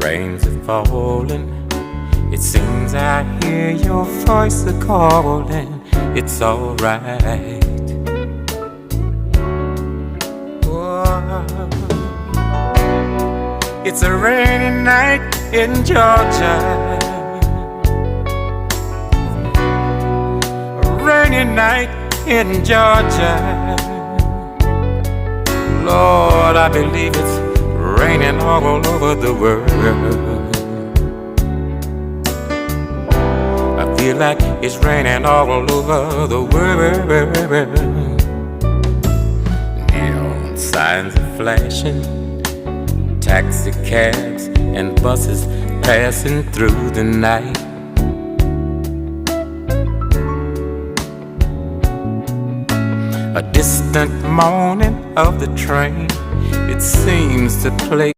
rains are falling. It seems I hear your voice calling. It's alright. It's a rainy night in Georgia. A rainy night in Georgia. Lord, I believe it's raining all over the world. I feel like it's raining all over the world. Neon signs are flashing, taxi cabs and buses passing through the night. A distant moaning of the train, it seems to play